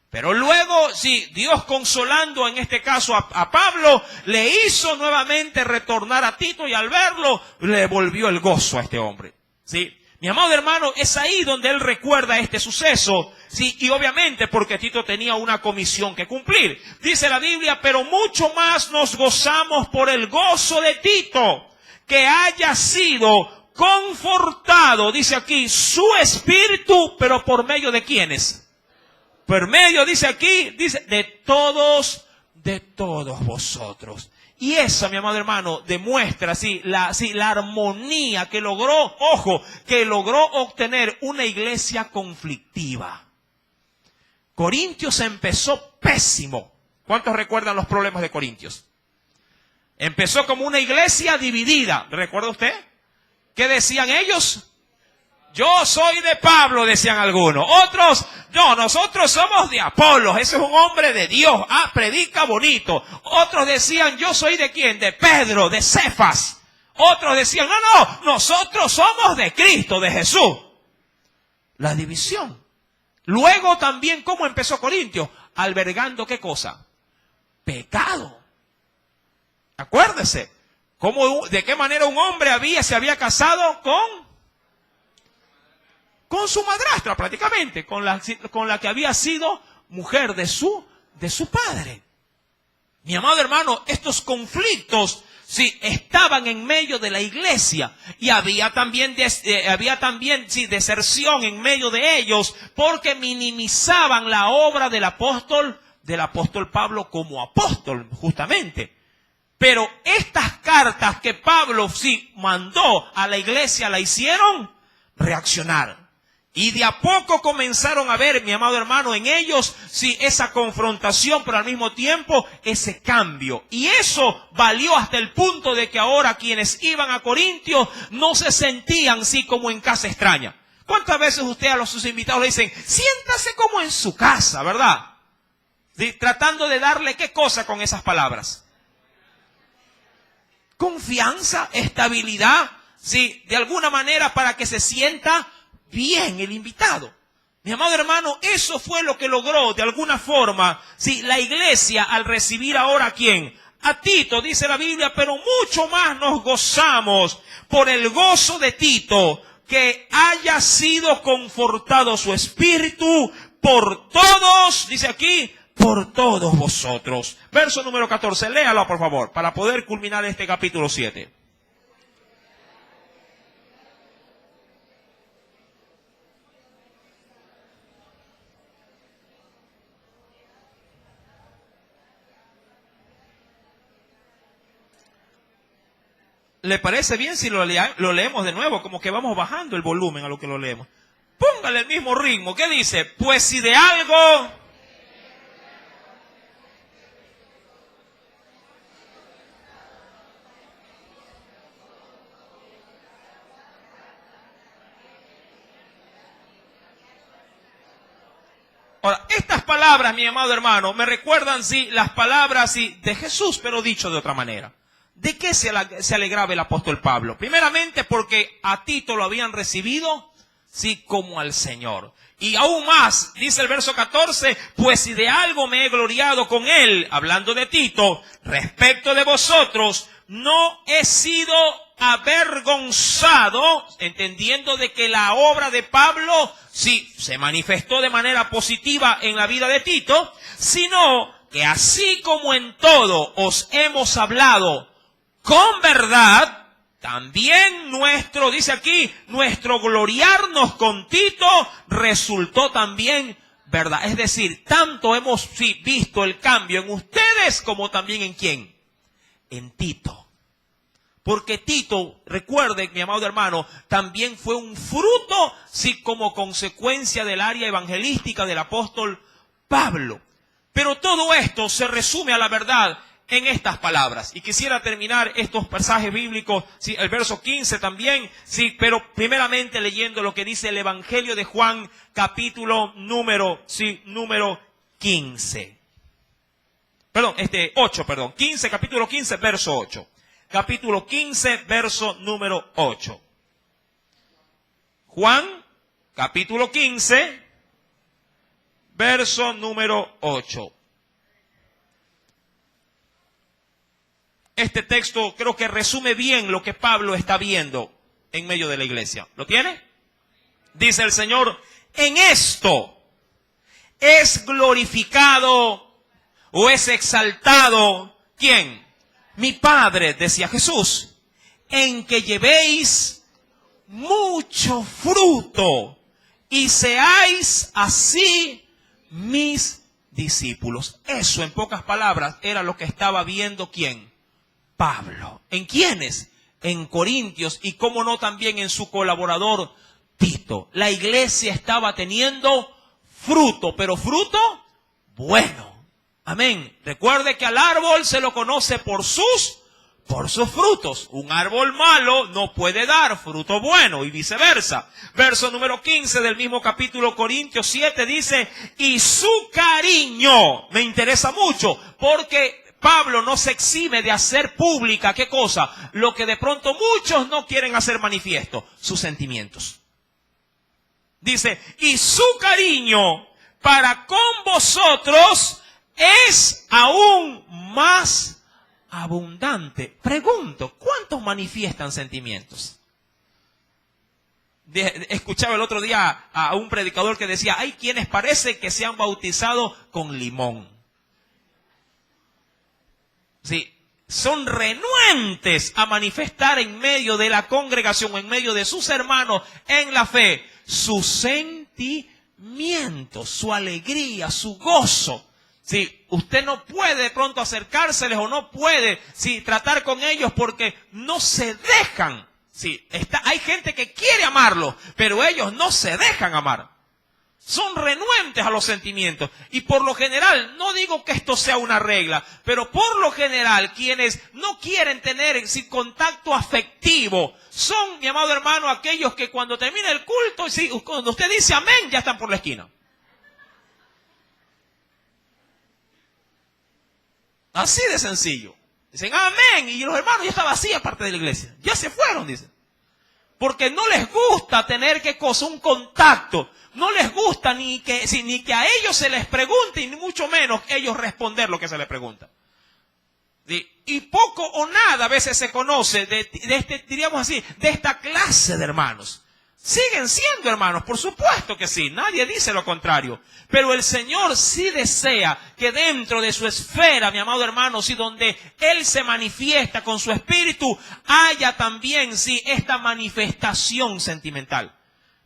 Pero luego, sí, Dios consolando en este caso a Pablo, le hizo nuevamente retornar a Tito y al verlo, le volvió el gozo a este hombre. ¿Sí? Mi amado hermano, es ahí donde él recuerda este suceso, sí, y obviamente porque Tito tenía una comisión que cumplir. Dice la Biblia, pero mucho más nos gozamos por el gozo de Tito, que haya sido confortado, dice aquí, su espíritu, pero ¿por medio de quiénes? Por medio, dice aquí, dice, de todos vosotros. Y eso, mi amado hermano, demuestra la armonía que logró, que logró obtener una iglesia conflictiva. Corintios empezó pésimo. ¿Cuántos recuerdan los problemas de Corintios? Empezó como una iglesia dividida. ¿Recuerda usted? ¿Qué decían ellos? Yo soy de Pablo, decían algunos. Otros, no, nosotros somos de Apolos. Ese es un hombre de Dios. Predica bonito. Otros decían, yo soy de quién? De Pedro, de Cefas. Otros decían, no, nosotros somos de Cristo, de Jesús. La división. Luego también, ¿cómo empezó Corintios? Albergando, ¿qué cosa? Pecado. Acuérdese. ¿De qué manera un hombre se había casado con su madrastra prácticamente, con la que había sido mujer de su padre? Mi amado hermano, estos conflictos sí estaban en medio de la iglesia y había también deserción en medio de ellos porque minimizaban la obra del apóstol Pablo como apóstol justamente. Pero estas cartas que Pablo sí mandó a la iglesia la hicieron reaccionar. Y de a poco comenzaron a ver, mi amado hermano, en ellos, sí, esa confrontación, pero al mismo tiempo ese cambio. Y eso valió hasta el punto de que ahora quienes iban a Corintios no se sentían, sí, como en casa extraña. ¿Cuántas veces usted a sus invitados le dicen, siéntase como en su casa, verdad? ¿Sí? Tratando de darle qué cosa con esas palabras. Confianza, estabilidad, sí, de alguna manera para que se sienta bien el invitado. Mi amado hermano, eso fue lo que logró de alguna forma, sí, la iglesia al recibir ahora ¿a quién? A Tito, dice la Biblia, pero mucho más nos gozamos por el gozo de Tito, que haya sido confortado su espíritu por todos, dice aquí, por todos vosotros. Verso número 14, léalo por favor, para poder culminar este capítulo 7. ¿Le parece bien si lo leemos de nuevo? Como que vamos bajando el volumen a lo que lo leemos. Póngale el mismo ritmo. ¿Qué dice? Pues si de algo... Ahora, estas palabras, mi amado hermano, me recuerdan, sí, las palabras, sí, de Jesús, pero dicho de otra manera. ¿De qué se alegraba el apóstol Pablo? Primeramente porque a Tito lo habían recibido, sí, como al Señor. Y aún más, dice el verso 14, pues si de algo me he gloriado con él, hablando de Tito, respecto de vosotros, no he sido avergonzado, entendiendo de que la obra de Pablo, sí, se manifestó de manera positiva en la vida de Tito, sino que así como en todo os hemos hablado con verdad, también dice aquí, nuestro gloriarnos con Tito resultó también verdad. Es decir, tanto hemos visto el cambio en ustedes como también en ¿quién? En Tito. Porque Tito, recuerde, mi amado hermano, también fue un fruto, sí, como consecuencia del área evangelística del apóstol Pablo. Pero todo esto se resume a la verdad en estas palabras. Y quisiera terminar estos pasajes bíblicos, sí, el verso 15 también, sí, pero primeramente leyendo lo que dice el Evangelio de Juan, capítulo número 15. 15, capítulo 15, verso 8. Capítulo 15, verso número 8. Juan, capítulo 15, verso número 8. Este texto creo que resume bien lo que Pablo está viendo en medio de la iglesia. ¿Lo tiene? Dice el Señor, en esto es glorificado o es exaltado, ¿quién? Mi Padre, decía Jesús, en que llevéis mucho fruto y seáis así mis discípulos. Eso, en pocas palabras, era lo que estaba viendo ¿quién? Pablo. ¿En quiénes? En Corintios y cómo no también en su colaborador Tito. La iglesia estaba teniendo fruto, pero fruto bueno. Amén. Recuerde que al árbol se lo conoce por sus frutos. Un árbol malo no puede dar fruto bueno y viceversa. Verso número 15 del mismo capítulo Corintios 7 dice, y su cariño me interesa mucho porque Pablo no se exime de hacer pública, ¿qué cosa? Lo que de pronto muchos no quieren hacer manifiesto, sus sentimientos. Dice, y su cariño para con vosotros es aún más abundante. Pregunto, ¿cuántos manifiestan sentimientos? Escuchaba el otro día a un predicador que decía, hay quienes parece que se han bautizado con limón. Sí, son renuentes a manifestar en medio de la congregación, en medio de sus hermanos en la fe, sus sentimientos, su alegría, su gozo. Sí, usted no puede de pronto acercárseles o no puede tratar con ellos porque no se dejan. Sí, hay gente que quiere amarlo, pero ellos no se dejan amar. Son renuentes a los sentimientos. Y por lo general, no digo que esto sea una regla, pero por lo general, quienes no quieren tener contacto afectivo, son, mi amado hermano, aquellos que cuando termina el culto, cuando usted dice amén, ya están por la esquina. Así de sencillo. Dicen amén, y los hermanos ya está vacía parte de la iglesia. Ya se fueron, dicen. Porque no les gusta tener un contacto. No les gusta ni que a ellos se les pregunte, y ni mucho menos ellos responder lo que se les pregunta. ¿Sí? Y poco o nada a veces se conoce diríamos así, de esta clase de hermanos. Siguen siendo hermanos, por supuesto que sí, nadie dice lo contrario. Pero el Señor sí desea que dentro de su esfera, mi amado hermano, donde Él se manifiesta con su espíritu, haya también, esta manifestación sentimental.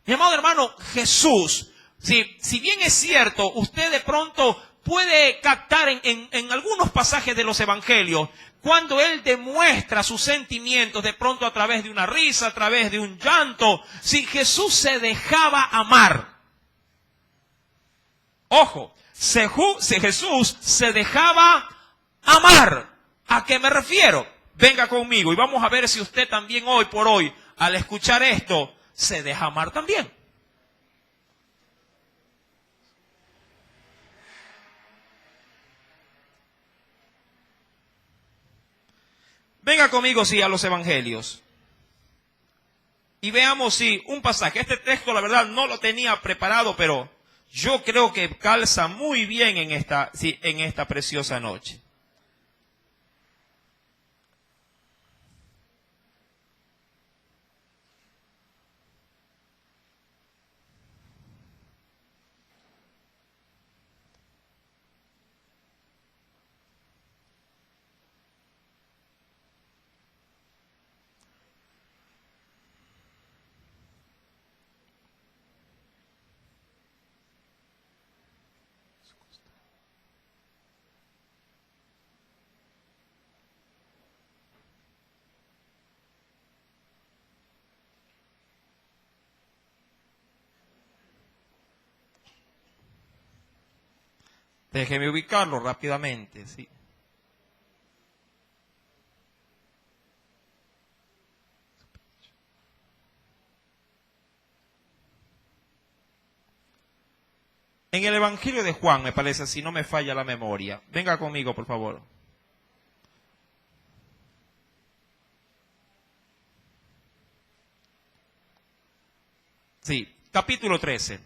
Mi amado hermano, Jesús, si bien es cierto, usted de pronto puede captar en algunos pasajes de los evangelios, cuando él demuestra sus sentimientos de pronto a través de una risa, a través de un llanto. Si Jesús se dejaba amar. Ojo, si Jesús se dejaba amar. ¿A qué me refiero? Venga conmigo y vamos a ver si usted también hoy por hoy, al escuchar esto, se deja amar también. Venga conmigo, sí, a los evangelios. Y veamos, sí, un pasaje. Este texto, la verdad, no lo tenía preparado, pero yo creo que calza muy bien en esta preciosa noche. Déjeme ubicarlo rápidamente, sí. En el Evangelio de Juan, me parece, si no me falla la memoria. Venga conmigo, por favor. Sí, capítulo 13.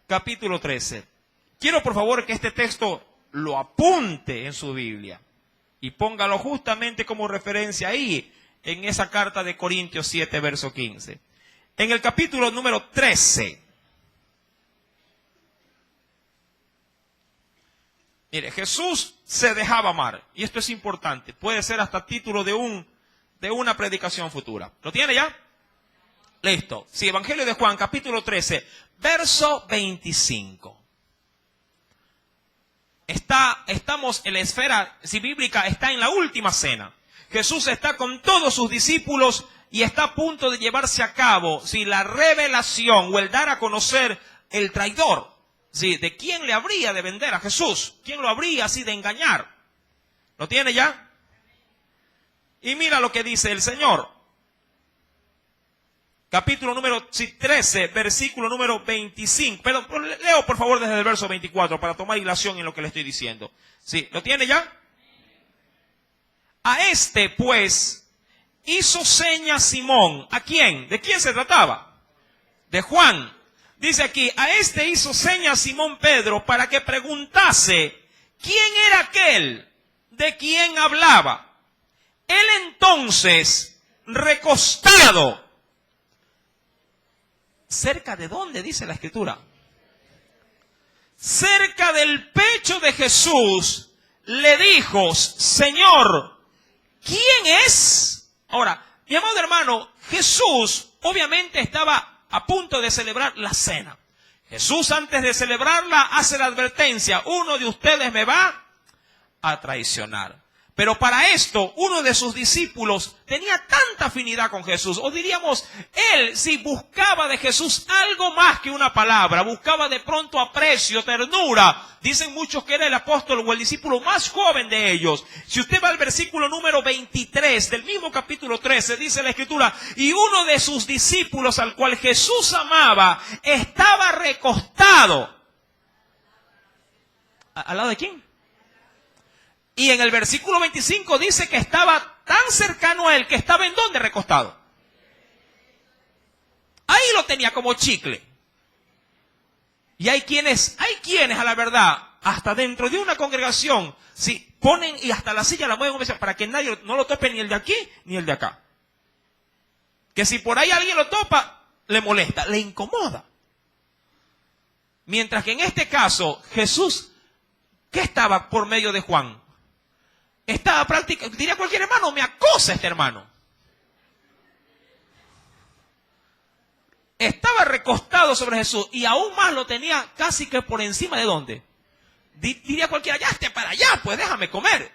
Capítulo 13. Quiero, por favor, que este texto lo apunte en su Biblia y póngalo justamente como referencia ahí, en esa carta de Corintios 7, verso 15. En el capítulo número 13. Mire, Jesús se dejaba amar, y esto es importante, puede ser hasta título de una predicación futura. ¿Lo tiene ya? Listo. Sí, Evangelio de Juan, capítulo 13, verso 25. Estamos en la esfera bíblica, está en la última cena. Jesús está con todos sus discípulos y está a punto de llevarse a cabo, la revelación o el dar a conocer el traidor. Sí, ¿de quién le habría de vender a Jesús? ¿Quién lo habría así de engañar? ¿Lo tiene ya? Y mira lo que dice el Señor. Capítulo número 13, versículo número 25. Perdón, leo por favor desde el verso 24 para tomar hilación en lo que le estoy diciendo. ¿Sí? ¿Lo tiene ya? A este, pues, hizo seña Simón. ¿A quién? ¿De quién se trataba? De Juan. Dice aquí, a este hizo señas Simón Pedro para que preguntase quién era aquel de quien hablaba. Él entonces, recostado, ¿cerca de dónde dice la Escritura? Cerca del pecho de Jesús, le dijo, Señor, ¿quién es? Ahora, mi amado hermano, Jesús obviamente estaba a punto de celebrar la cena. Jesús, antes de celebrarla, hace la advertencia: uno de ustedes me va a traicionar. Pero para esto, uno de sus discípulos tenía tanta afinidad con Jesús, o diríamos, él sí buscaba de Jesús algo más que una palabra, buscaba de pronto aprecio, ternura. Dicen muchos que era el apóstol o el discípulo más joven de ellos. Si usted va al versículo número 23 del mismo capítulo 13, dice la Escritura, y uno de sus discípulos al cual Jesús amaba, estaba recostado. ¿Al lado de quién? Y en el versículo 25 dice que estaba tan cercano a él que estaba ¿en dónde recostado? Ahí lo tenía como chicle. Y hay quienes a la verdad, hasta dentro de una congregación, si ponen y hasta la silla la mueven para que nadie no lo tope, ni el de aquí ni el de acá. Que si por ahí alguien lo topa, le molesta, le incomoda. Mientras que en este caso, Jesús, ¿qué estaba por medio de Juan? Estaba prácticamente, diría cualquier hermano, me acosa este hermano. Estaba recostado sobre Jesús y aún más lo tenía casi que por encima de ¿dónde? Diría cualquiera, ya esté para allá, pues déjame comer.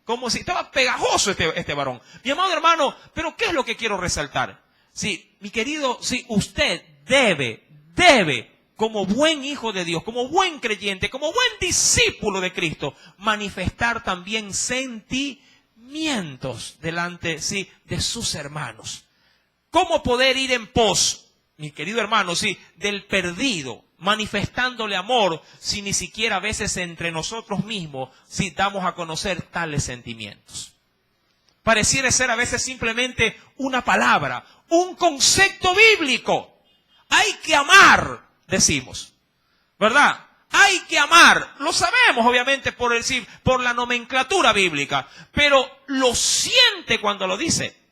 Como si estaba pegajoso este varón. Mi amado hermano, pero ¿qué es lo que quiero resaltar? Sí, mi querido, sí, usted debe, como buen hijo de Dios, como buen creyente, como buen discípulo de Cristo, manifestar también sentimientos delante, sí, de sus hermanos. ¿Cómo poder ir en pos, mi querido hermano, sí, del perdido, manifestándole amor, si ni siquiera a veces entre nosotros mismos, sí, damos a conocer tales sentimientos? Pareciera ser a veces simplemente una palabra, un concepto bíblico. Hay que amar, decimos, ¿verdad? Hay que amar. Lo sabemos, obviamente, por la nomenclatura bíblica, pero lo siente cuando lo dice.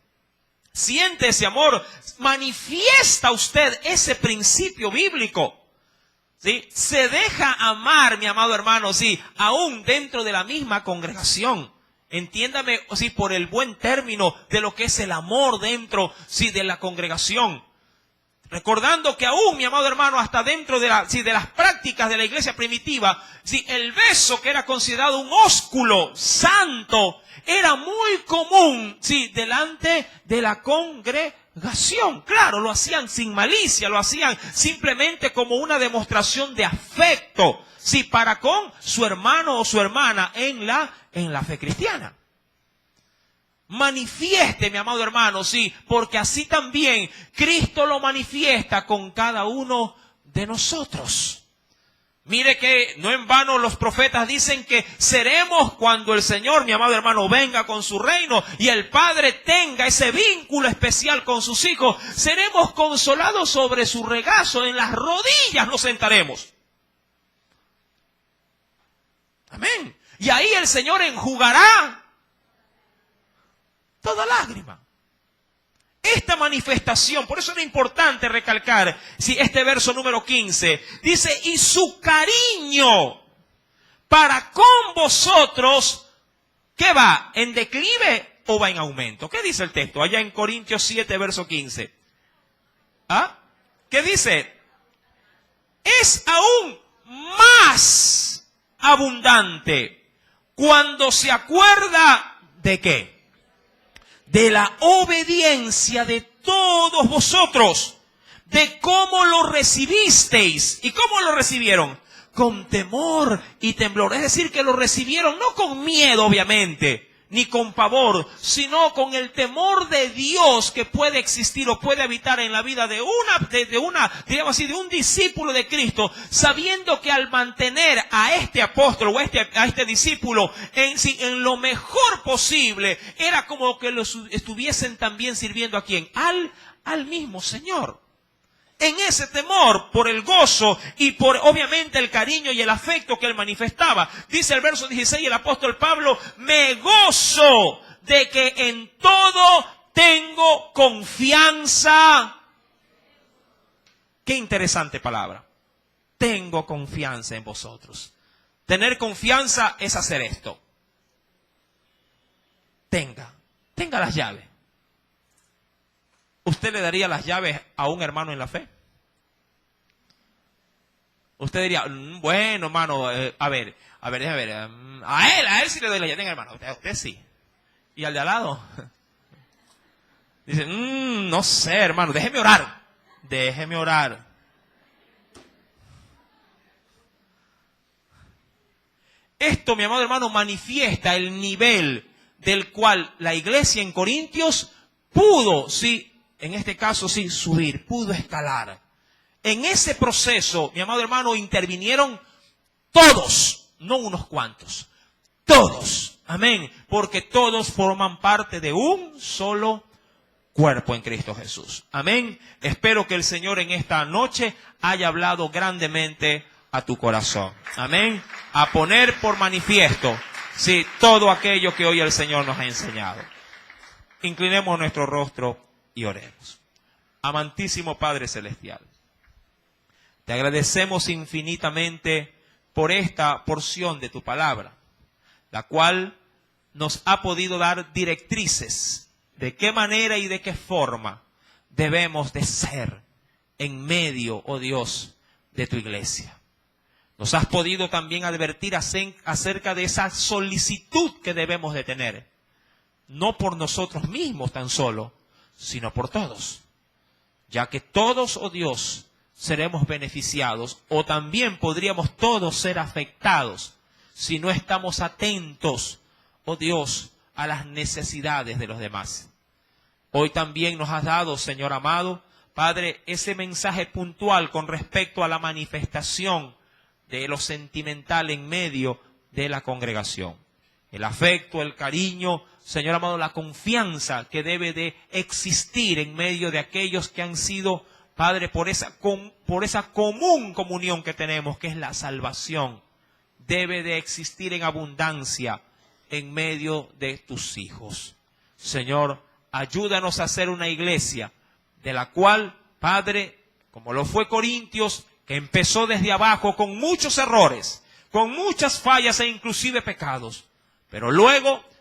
Siente ese amor, manifiesta usted ese principio bíblico. ¿Sí? Se deja amar, mi amado hermano, sí, aún dentro de la misma congregación. Entiéndame, sí, por el buen término de lo que es el amor dentro, sí, de la congregación. Recordando que aún, mi amado hermano, hasta dentro de las prácticas de la iglesia primitiva, sí, el beso, que era considerado un ósculo santo, era muy común, sí, delante de la congregación. Claro, lo hacían sin malicia, lo hacían simplemente como una demostración de afecto, sí, para con su hermano o su hermana en la fe cristiana. Manifieste, mi amado hermano, sí, porque así también Cristo lo manifiesta con cada uno de nosotros. Mire que no en vano los profetas dicen que seremos cuando el Señor, mi amado hermano, venga con su reino y el Padre tenga ese vínculo especial con sus hijos. Seremos consolados sobre su regazo, en las rodillas nos sentaremos. Amén. Y ahí el Señor enjugará toda lágrima. Esta manifestación, por eso es importante recalcar, si este verso número 15, dice, y su cariño para con vosotros, ¿qué va? ¿En declive o va en aumento? ¿Qué dice el texto? Allá en Corintios 7, verso 15. ¿Ah? ¿Qué dice? Es aún más abundante cuando se acuerda de ¿qué? De la obediencia de todos vosotros, de cómo lo recibisteis. ¿Y cómo lo recibieron? Con temor y temblor. Es decir, que lo recibieron no con miedo, obviamente, ni con pavor, sino con el temor de Dios que puede existir o puede habitar en la vida de un discípulo de Cristo, sabiendo que al mantener a este apóstol o a este discípulo en lo mejor posible, era como que los estuviesen también sirviendo a ¿quién? Al mismo Señor. En ese temor, por el gozo y por obviamente el cariño y el afecto que él manifestaba. Dice el verso 16 el apóstol Pablo, me gozo de que en todo tengo confianza. Qué interesante palabra. Tengo confianza en vosotros. Tener confianza es hacer esto. Tenga las llaves. ¿Usted le daría las llaves a un hermano en la fe? Usted diría, bueno, hermano, a ver, a él sí le doy la llave. Tenga, hermano, usted sí. ¿Y al de al lado? Dice, no sé, hermano, déjeme orar. Esto, mi amado hermano, manifiesta el nivel del cual la iglesia en Corintios pudo, sí, en este caso sí, subir, pudo escalar. En ese proceso, mi amado hermano, intervinieron todos, no unos cuantos, todos, amén, porque todos forman parte de un solo cuerpo en Cristo Jesús, amén. Espero que el Señor en esta noche haya hablado grandemente a tu corazón, amén, a poner por manifiesto, sí, todo aquello que hoy el Señor nos ha enseñado. Inclinemos nuestro rostro y oremos. Amantísimo Padre Celestial, te agradecemos infinitamente por esta porción de tu palabra, la cual nos ha podido dar directrices de qué manera y de qué forma debemos de ser en medio, oh Dios, de tu iglesia. Nos has podido también advertir acerca de esa solicitud que debemos de tener. No por nosotros mismos tan solo, sino por todos. Ya que todos, oh Dios, seremos beneficiados o también podríamos todos ser afectados si no estamos atentos, oh Dios, a las necesidades de los demás. Hoy también nos has dado, Señor amado, Padre, ese mensaje puntual con respecto a la manifestación de lo sentimental en medio de la congregación. El afecto, el cariño, Señor amado, la confianza que debe de existir en medio de aquellos que han sido, Padre, por esa común comunión que tenemos, que es la salvación, debe de existir en abundancia en medio de tus hijos. Señor, ayúdanos a ser una iglesia de la cual, Padre, como lo fue Corintios, que empezó desde abajo con muchos errores, con muchas fallas e inclusive pecados, pero luego